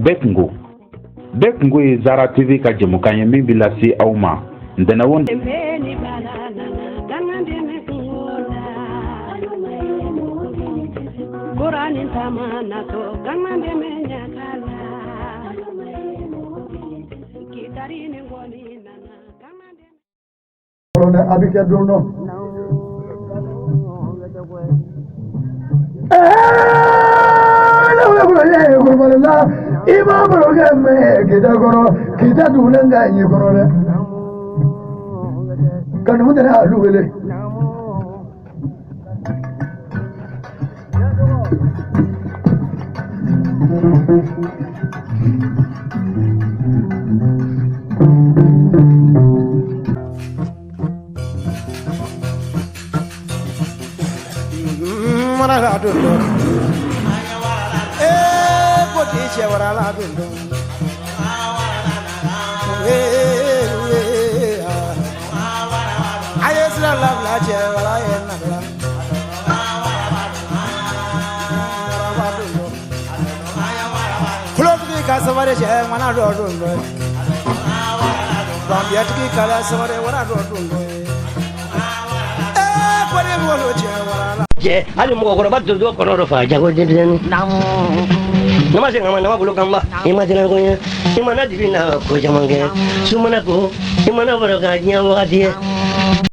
Bekungo ye Zara TV ka jɛmukan ye min bi lase aw ma. Ntɛnɛn o Abike dono Ima broke me kita dunanga nyi kono le kanu mudana aluwele Mara do Che warala bindo ayesla lavla che wala yenna bla Kulotki kasavare che mana do do Bambiatki kala savare wala do do pare wolo che warala je ali mo ko battu do ko ro fa jago den nama se ngama nama bulu kamba imajina ko nya imana divina ko jamange sumana ko imana baraga nya wakati